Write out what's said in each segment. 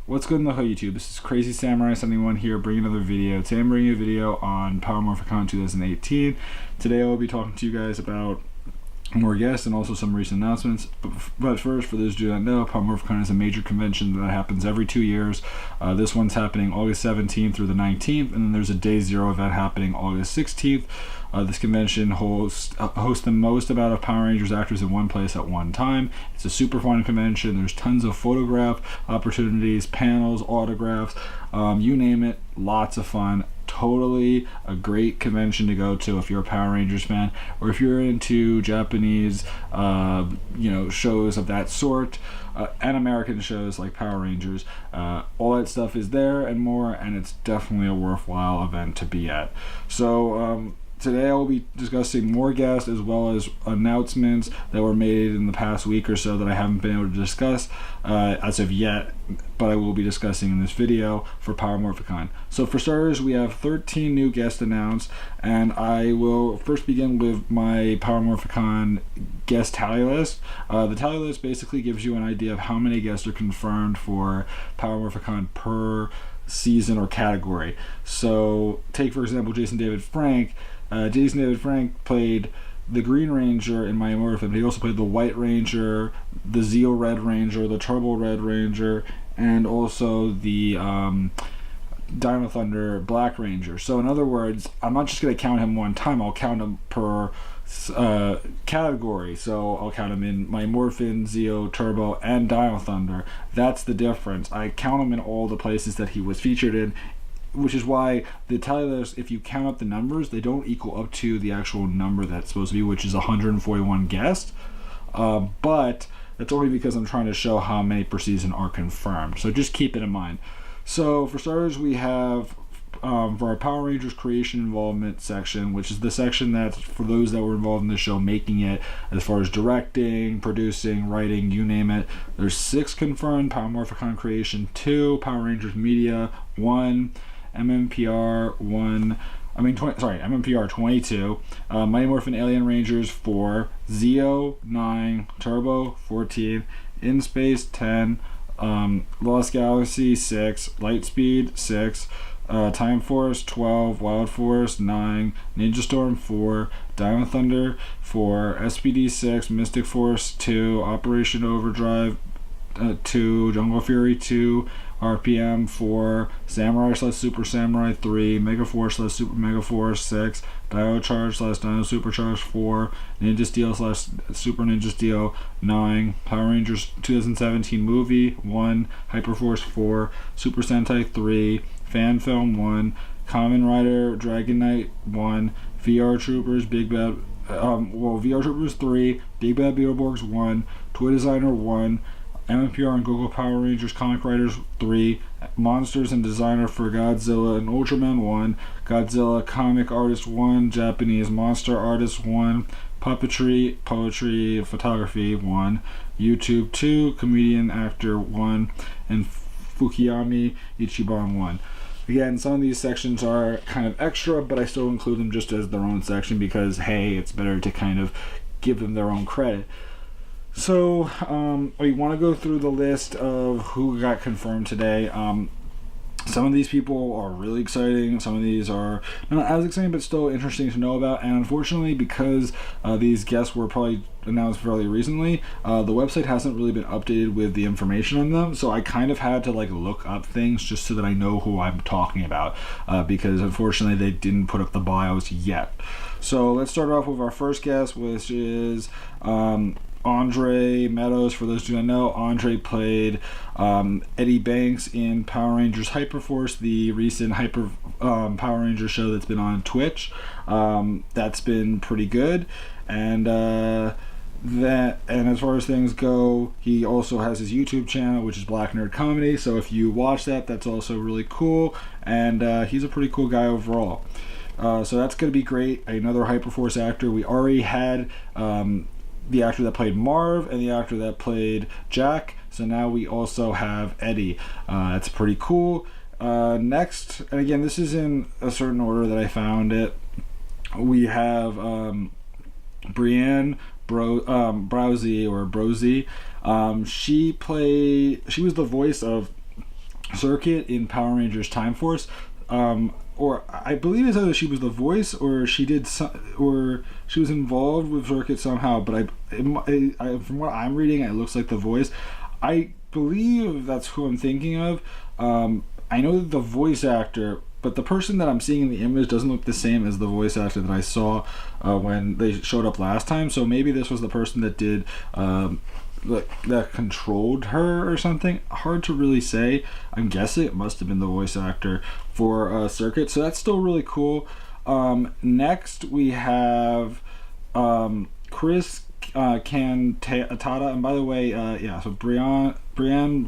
What's good in the hood, YouTube? This is Crazy Samurai 71 here, bringing another video. Today I'm bringing a video on Power Morphicon 2018. Today I will be talking to you guys about more guests and also some recent announcements. But first, for those who do not know, Power Morphicon is a major convention that happens every 2 years. This one's happening August 17th through the 19th, and then there's a Day Zero event happening August 16th. This convention hosts the most amount of Power Rangers actors in one place at one time. It's a super fun convention. There's tons of photograph opportunities, panels, autographs, you name it, lots of fun. Totally a great convention to go to if you're a Power Rangers fan, or if you're into Japanese shows of that sort, and American shows like Power Rangers. All that stuff is there and more, and it's definitely a worthwhile event to be at. So today I will be discussing more guests as well as announcements that were made in the past week or so that I haven't been able to discuss as of yet, but I will be discussing in this video for Power Morphicon. So for starters, we have 13 new guests announced, and I will first begin with my Power Morphicon guest tally list. The tally list basically gives you an idea of how many guests are confirmed for Power Morphicon per season or category. So take, for example, Jason David Frank. Jason David Frank played the Green Ranger in Mighty Morphin, but he also played the White Ranger, the Zeo Red Ranger, the Turbo Red Ranger, and also the Dino Thunder Black Ranger. So in other words, I'm not just going to count him one time, I'll count him per category. So I'll count him in Mighty Morphin, Zeo, Turbo, and Dino Thunder. That's the difference. I count him in all the places that he was featured in, which is why the tally list, if you count up the numbers, they don't equal up to the actual number that's supposed to be, which is 141 guests. But that's only because I'm trying to show how many per season are confirmed. So just keep it in mind. So for starters, we have for our Power Rangers creation involvement section, which is the section that's for those that were involved in the show, making it, as far as directing, producing, writing, you name it. There's 6 confirmed: Power Morphicon Creation 2, Power Rangers Media 1, MMPR 1, MMPR 22, Mighty Morphin Alien Rangers 4, Zeo 9, Turbo 14, In Space 10, Lost Galaxy 6, Lightspeed 6, Time Force 12, Wild Force 9, Ninja Storm 4, Dino Thunder 4, SPD 6, Mystic Force 2, Operation Overdrive 2, Jungle Fury 2, RPM 4, Samurai / Super Samurai 3, Mega Force / Super Mega Force 6, Dino Charge / Dino Supercharge 4, Ninja Steel / Super Ninja Steel 9, Power Rangers 2017 movie 1, Hyperforce 4, Super Sentai 3, Fan Film 1, Kamen Rider Dragon Knight 1, VR Troopers VR Troopers 3, Big Bad Beetleborgs 1, Toy Designer 1, MMPR and Google Power Rangers Comic Writers 3, Monsters and Designer for Godzilla and Ultraman 1, Godzilla Comic Artist 1, Japanese Monster Artist 1, Puppetry, Poetry, Photography 1, YouTube 2, Comedian Actor 1, and Fukuyami Ichiban 1. Again, some of these sections are kind of extra, but I still include them just as their own section because, hey, it's better to kind of give them their own credit. So, we want to go through the list of who got confirmed today. Some of these people are really exciting. Some of these are not as exciting, but still interesting to know about. And unfortunately, because these guests were probably announced fairly recently, the website hasn't really been updated with the information on them. So I kind of had to look up things just so that I know who I'm talking about, because unfortunately they didn't put up the bios yet. So let's start off with our first guest, which is Andre Meadows. For those who don't know, Andre played Eddie Banks in Power Rangers Hyperforce, the recent Power Rangers show that's been on Twitch. That's been pretty good, and as far as things go, he also has his YouTube channel, which is Black Nerd Comedy. So if you watch that, that's also really cool, and he's a pretty cool guy overall. So that's going to be great. Another Hyperforce actor. We already had the actor that played Marv and the actor that played Jack, so now we also have Eddie. That's pretty cool. Next, and again, this is in a certain order that I found it, we have Brienne Browsey. She was the voice of Circuit in Power Rangers Time Force. Or I believe it's either she was the voice or she was involved with Circuit somehow. But from what I'm reading, it looks like the voice. I believe that's who I'm thinking of. I know that the voice actor, but the person that I'm seeing in the image doesn't look the same as the voice actor that I saw when they showed up last time. So maybe this was the person that did that controlled her or something. Hard to really say. I'm guessing it must have been the voice actor for Circuit. So that's still really cool. Next we have Chris Cantata, and by the way, so Brian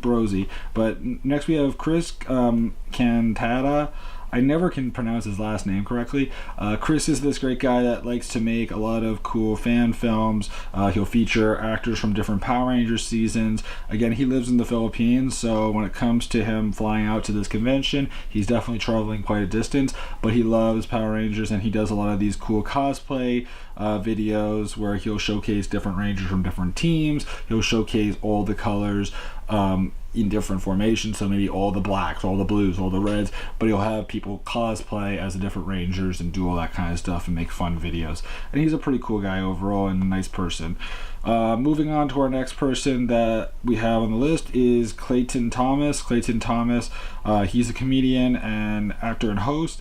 Brosy. But next we have Chris Cantata. I never can pronounce his last name correctly. Chris is this great guy that likes to make a lot of cool fan films. He'll feature actors from different Power Rangers seasons. Again, he lives in the Philippines, so when it comes to him flying out to this convention, he's definitely traveling quite a distance, but he loves Power Rangers, and he does a lot of these cool cosplay videos where he'll showcase different Rangers from different teams. He'll showcase all the colors in different formations, so maybe all the blacks, all the blues, all the reds, but he'll have people cosplay as the different Rangers and do all that kind of stuff and make fun videos. And he's a pretty cool guy overall and a nice person. Moving on to our next person that we have on the list is Clayton Thomas. Clayton Thomas, he's a comedian and actor and host.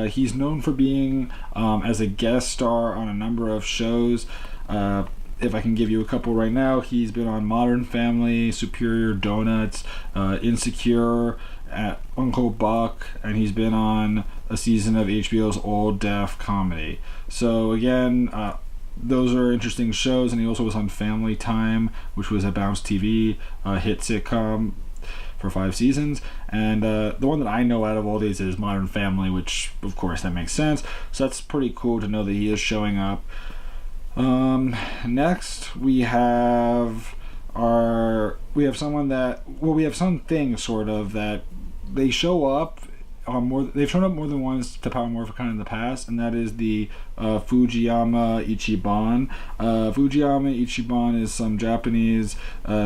He's known for being as a guest star on a number of shows. If I can give you a couple right now, he's been on Modern Family, Superior Donuts, Insecure, Uncle Buck, and he's been on a season of HBO's All Deaf Comedy. So again, those are interesting shows, and he also was on Family Time, which was a Bounce TV hit sitcom for 5 seasons. And the one that I know out of all these is Modern Family, which of course that makes sense. So that's pretty cool to know that he is showing up. Next we have something sort of that they show up they've shown up more than once to Power Morphicon in the past, and that is the Fujiyama Ichiban. Fujiyama Ichiban is some Japanese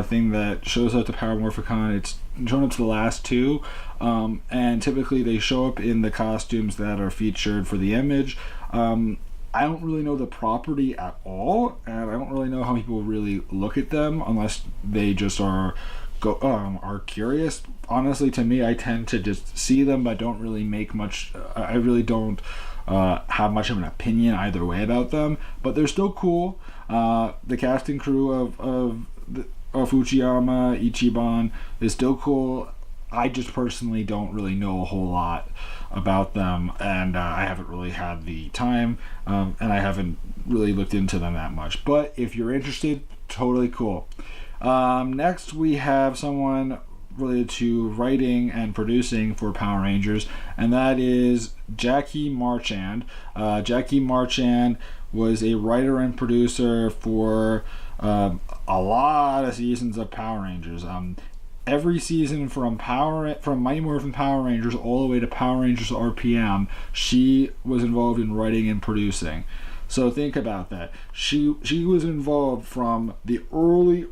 thing that shows up to Power Morphicon. It's shown up to the last 2, and typically they show up in the costumes that are featured for the image. I don't really know the property at all, and I don't really know how people really look at them unless they just are curious. Honestly, to me, I tend to just see them, but don't really make much. I really don't have much of an opinion either way about them. But they're still cool. The casting crew of Fujiyama Ichiban is still cool. I just personally don't really know a whole lot about them, and I haven't really had the time, and I haven't really looked into them that much. But if you're interested, totally cool. Next, we have someone related to writing and producing for Power Rangers, and that is Jackie Marchand. Jackie Marchand was a writer and producer for a lot of seasons of Power Rangers. Every season from Mighty Morphin Power Rangers all the way to Power Rangers RPM, she was involved in writing and producing. So think about that. She was involved from the early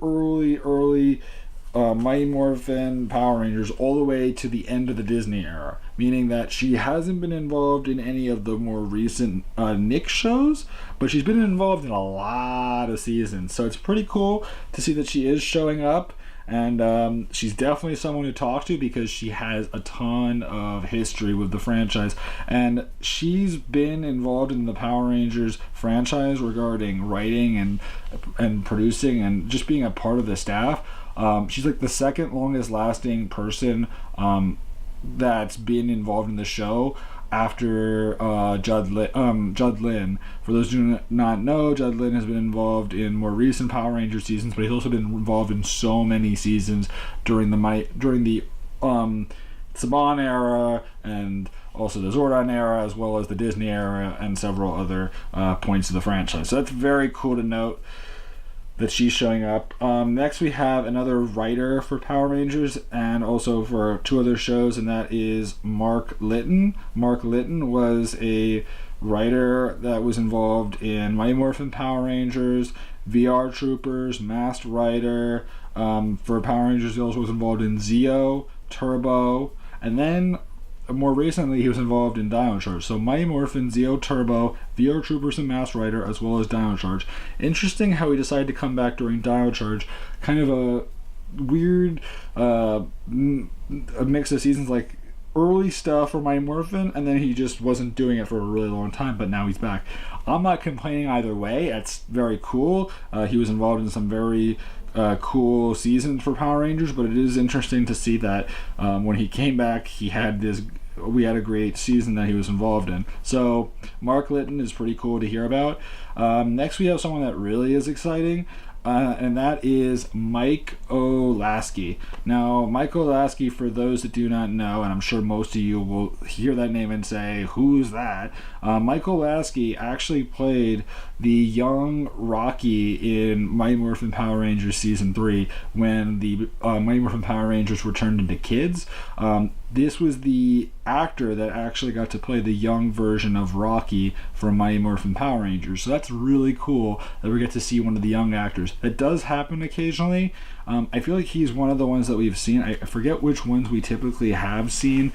Mighty Morphin Power Rangers all the way to the end of the Disney era, meaning that she hasn't been involved in any of the more recent Nick shows, but she's been involved in a lot of seasons. So it's pretty cool to see that she is showing up. And she's definitely someone to talk to because she has a ton of history with the franchise. And she's been involved in the Power Rangers franchise regarding writing and producing and just being a part of the staff. She's like the second longest lasting person that's been involved in the show after Judd Lin. For those who do not know, Judd Lin has been involved in more recent Power Rangers seasons, but he's also been involved in so many seasons during the Saban era and also the Zordon era, as well as the Disney era and several other points of the franchise. So that's very cool to note that she's showing up. Next we have another writer for Power Rangers and also for 2 other shows, and that is Mark Litton. Mark Litton was a writer that was involved in Mighty Morphin Power Rangers, VR Troopers, Masked Rider. For Power Rangers, he also was involved in Zeo, Turbo, And then more recently, he was involved in Dino Charge. So Mighty Morphin, Zeo Turbo, VR Troopers, and Mass Rider, as well as Dino Charge. Interesting how he decided to come back during Dino Charge. Kind of a weird a mix of seasons, like early stuff for Mighty Morphin, and then he just wasn't doing it for a really long time, but now he's back. I'm not complaining either way. It's very cool. He was involved in some very cool seasons for Power Rangers, but it is interesting to see that when he came back, we had a great season that he was involved in. So Mark Litton is pretty cool to hear about. Next we have someone that really is exciting, and that is Mike Olasky. Now, Mike Olasky, for those that do not know, and I'm sure most of you will hear that name and say, who's that? Mike Olasky actually played the young Rocky in Mighty Morphin Power Rangers Season 3 when the Mighty Morphin Power Rangers were turned into kids. This was the actor that actually got to play the young version of Rocky from Mighty Morphin Power Rangers. So that's really cool that we get to see one of the young actors. It does happen occasionally. I feel like he's one of the ones that we've seen. I forget which ones we typically have seen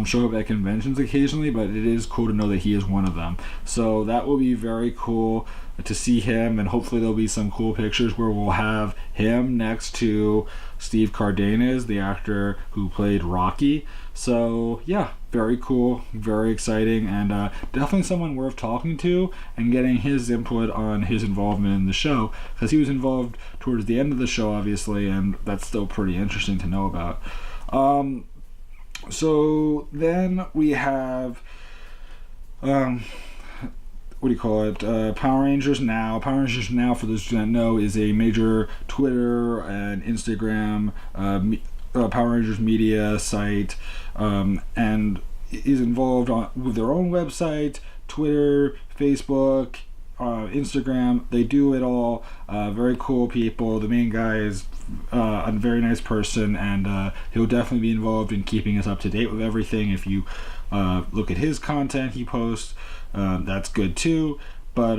show up at conventions occasionally, but it is cool to know that he is one of them. So that will be very cool to see him, and hopefully there'll be some cool pictures where we'll have him next to Steve Cardenas, the actor who played Rocky. So yeah, very cool, very exciting, and definitely someone worth talking to and getting his input on his involvement in the show, because he was involved towards the end of the show, obviously, and that's still pretty interesting to know about. So then we have what do you call it? Power Rangers Now. Power Rangers Now, for those who don't know, is a major Twitter and Instagram Power Rangers media site, and is involved with their own website, Twitter, Facebook, Instagram. They do it all. Very cool people. The main guy is a very nice person, and he'll definitely be involved in keeping us up to date with everything. If you look at his content he posts, that's good too, but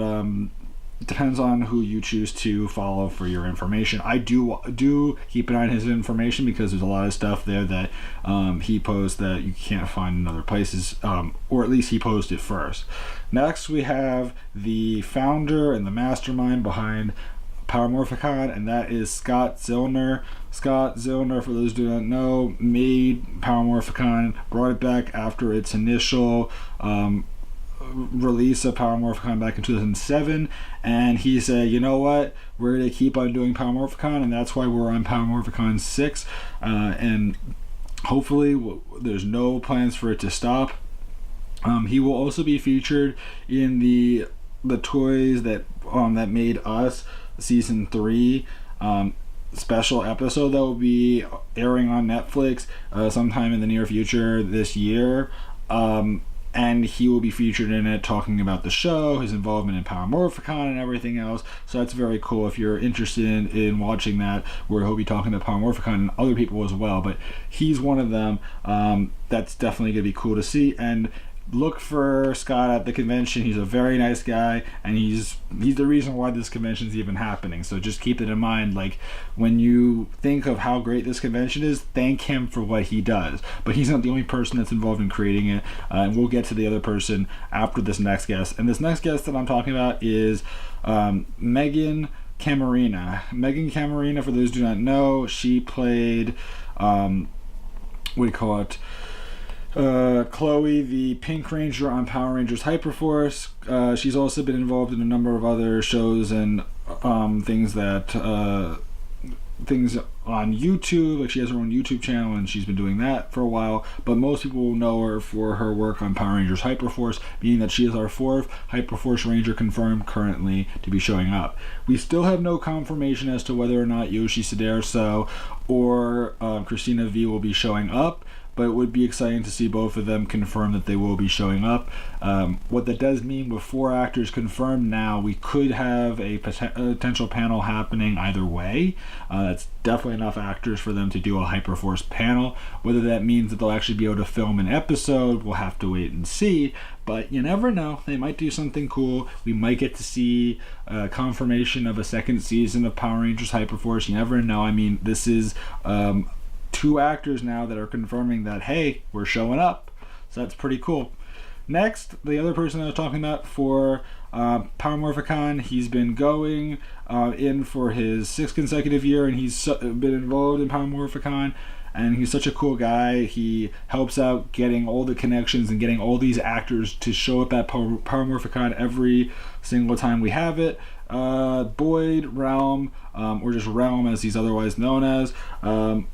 it depends on who you choose to follow for your information. I do keep an eye on his information, because there's a lot of stuff there that he posts that you can't find in other places, or at least he posted first. Next we have the founder and the mastermind behind Power Morphicon, and that is Scott Zillner. Scott Zillner, for those who don't know, made Power Morphicon, brought it back after its initial release of Power Morphicon back in 2007, and he said, you know what, we're going to keep on doing Power Morphicon, and that's why we're on Power Morphicon 6, and hopefully there's no plans for it to stop. He will also be featured in the toys that made us Season 3 special episode that will be airing on Netflix sometime in the near future this year. And he will be featured in it, talking about the show, his involvement in Power Morphicon, and everything else. So that's very cool. If you're interested in watching that, where he'll be talking about Power Morphicon and other people as well, but he's one of them. That's definitely going to be cool to see. And look for Scott at the convention. He's a very nice guy, and he's the reason why this convention is even happening. So just keep it in mind, like when you think of how great this convention is, thank him for what he does. But he's not the only person that's involved in creating it, and we'll get to the other person after this next guest. And this next guest that I'm talking about is Megan Camarena. Megan Camarena, for those who do not know, she played Chloe, the Pink Ranger on Power Rangers Hyperforce. She's also been involved in a number of other shows and things on YouTube. Like, she has her own YouTube channel, and she's been doing that for a while. But most people will know her for her work on Power Rangers Hyperforce, meaning that she is our 4th Hyperforce Ranger confirmed currently to be showing up. We still have no confirmation as to whether or not Yoshi Suderso or Christina V will be showing up, but it would be exciting to see both of them confirm that they will be showing up. What that does mean, with 4 actors confirmed now, we could have a potential panel happening either way. That's definitely enough actors for them to do a Hyperforce panel. Whether that means that they'll actually be able to film an episode, we'll have to wait and see. But you never know. They might do something cool. We might get to see confirmation of a second season of Power Rangers Hyperforce. You never know. I mean, this is 2 actors now that are confirming that, hey, we're showing up. So that's pretty cool. Next, the other person I was talking about for Power Morphicon, he's been going in for his 6th consecutive year, and he's been involved in Power Morphicon, and he's such a cool guy. He helps out getting all the connections and getting all these actors to show up at Power Morphicon every single time we have it. Boyd, Realm, or just Realm as he's otherwise known as.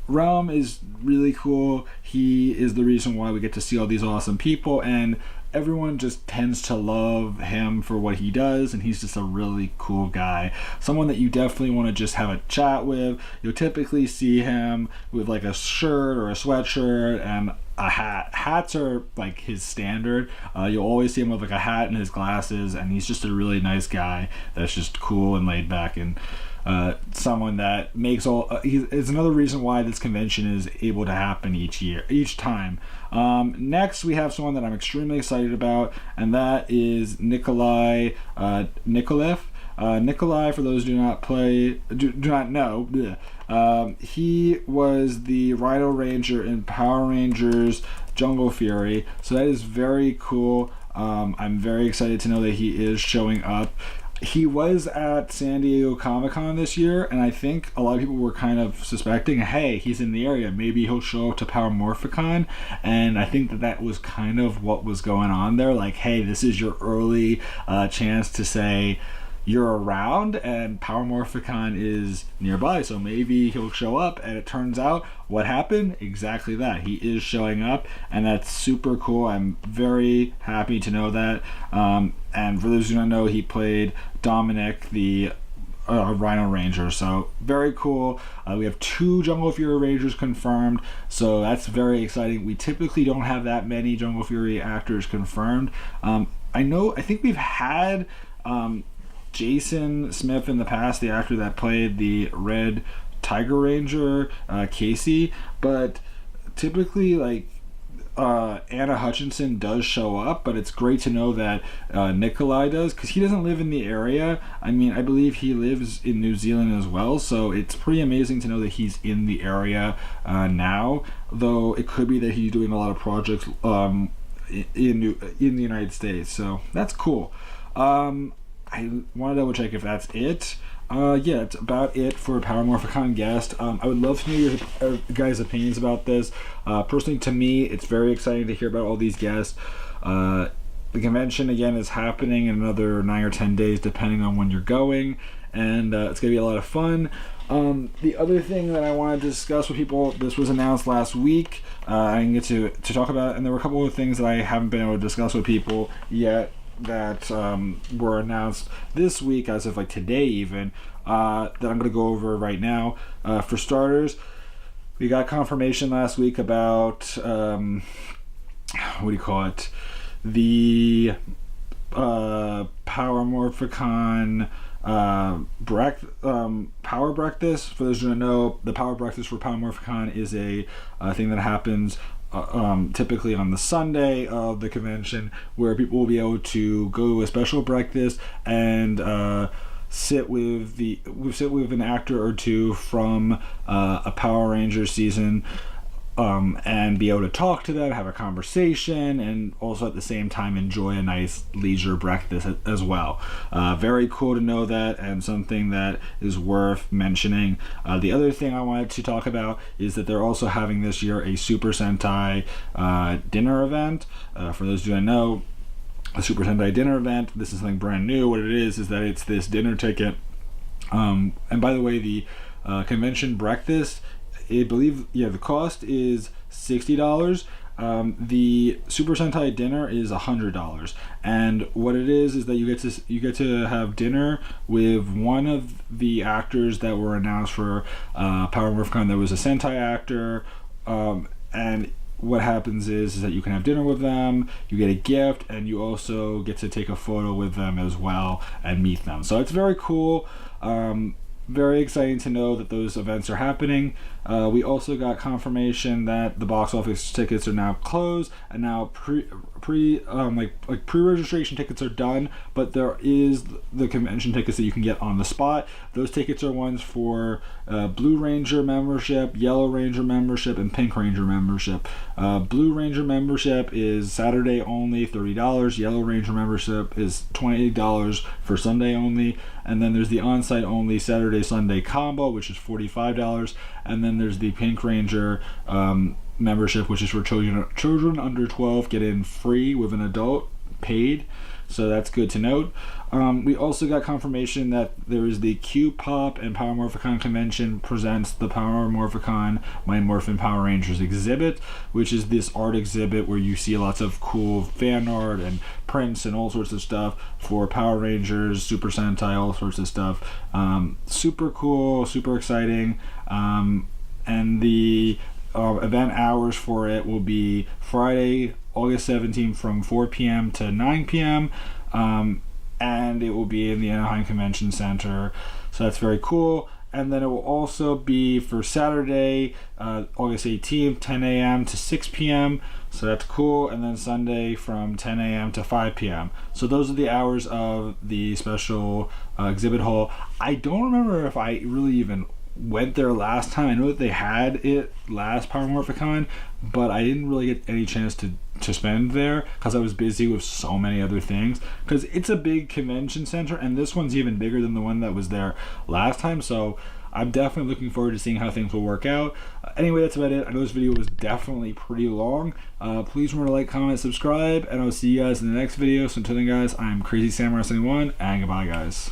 Realm is really cool. He is the reason why we get to see all these awesome people, and everyone just tends to love him for what he does, and he's just a really cool guy. Someone that you definitely want to just have a chat with. You'll typically see him with like a shirt or a sweatshirt and a hat. Hats are like his standard. You'll always see him with like a hat and his glasses, and he's just a really nice guy that's just cool and laid back, and someone that makes all it's another reason why this convention is able to happen each time. Next we have someone that I'm extremely excited about, and that is Nikolai Nikolaev. Nikolai, for those who do not know, he was the Rhino Ranger in Power Rangers Jungle Fury, so that is very cool. I'm very excited to know that he is showing up. He was at San Diego Comic-Con this year, and I think a lot of people were kind of suspecting, hey, he's in the area, maybe he'll show up to Power Morphicon, and I think that was kind of what was going on there, like, hey, this is your early chance to say you're around, and Power Morphicon is nearby, so maybe he'll show up. And it turns out what happened? Exactly that. He is showing up, and that's super cool. I'm very happy to know that. And for those who don't know, he played Dominic, the Rhino Ranger, so very cool. We have 2 Jungle Fury Rangers confirmed, so that's very exciting. We typically don't have that many Jungle Fury actors confirmed. I think we've had Jason Smith in the past, the actor that played the Red Tiger Ranger, Casey, but typically like Anna Hutchinson does show up, but it's great to know that Nikolai does, because he doesn't live in the area. I mean, I believe he lives in New Zealand as well, so it's pretty amazing to know that he's in the area now, though it could be that he's doing a lot of projects in the United States, so that's cool. I want to double check if that's it. Yeah, it's about it for Power Morphicon guest. I would love to know your guys' opinions about this. Personally, to me, it's very exciting to hear about all these guests. The convention, again, is happening in another 9 or 10 days, depending on when you're going, and it's going to be a lot of fun. The other thing that I wanted to discuss with people, this was announced last week. I didn't get to talk about it, and there were a couple of things that I haven't been able to discuss with people yet that were announced this week, as of like today even, that I'm going to go over right now. For starters, we got confirmation last week about the Power Morphicon Power Breakfast. For those who don't know, the Power Breakfast for Power Morphicon is a thing that happens typically on the Sunday of the convention, where people will be able to go to a special breakfast and sit with an actor or two from a Power Rangers season, and be able to talk to them, have a conversation, and also at the same time enjoy a nice leisure breakfast as well. Very cool to know that, and something that is worth mentioning. The other thing I wanted to talk about is that they're also having this year a Super Sentai dinner event. For those who don't know, a Super Sentai dinner event, this is something brand new. What it is that it's this dinner ticket. And by the way, the convention breakfast, I believe, the cost is $60. The Super Sentai dinner is $100, and what it is that you get to have dinner with one of the actors that were announced for Power Morphicon. There was a Sentai actor, and what happens is that you can have dinner with them, you get a gift, and you also get to take a photo with them as well and meet them. So it's very cool. Very exciting to know that those events are happening. We also got confirmation that the box office tickets are now closed, and now pre-registration tickets are done, but there is the convention tickets that you can get on the spot. Those tickets are ones for Blue Ranger membership, Yellow Ranger membership, and Pink Ranger membership. Blue Ranger membership is Saturday only, $30. Yellow Ranger membership is $20 for Sunday only. And then there's the on-site only Saturday-Sunday combo, which is $45. And then there's the Pink Ranger membership, which is for children under 12 get in free with an adult paid. So that's good to note. We also got confirmation that there is the Q-Pop and Power Morphicon convention presents the Power Morphicon My Morphin Power Rangers exhibit, which is this art exhibit where you see lots of cool fan art and prints and all sorts of stuff for Power Rangers, Super Sentai, all sorts of stuff. Super cool, super exciting. And the event hours for it will be Friday, August 17th from 4 p.m. to 9 p.m. And it will be in the Anaheim Convention Center. So that's very cool. And then it will also be for Saturday, August 18th, 10 a.m. to 6 p.m. So that's cool. And then Sunday from 10 a.m. to 5 p.m. So those are the hours of the special exhibit hall. I don't remember if I really even went there last time. I know that they had it last Power Morphicon, but I didn't really get any chance to spend there because I was busy with so many other things, because it's a big convention center and this one's even bigger than the one that was there last time. So I'm definitely looking forward to seeing how things will work out. Anyway, that's about it. I know this video was definitely pretty long. Please remember to like, comment, subscribe, and I'll see you guys in the next video. So until then guys, I'm Crazy Samurai 71 and goodbye guys.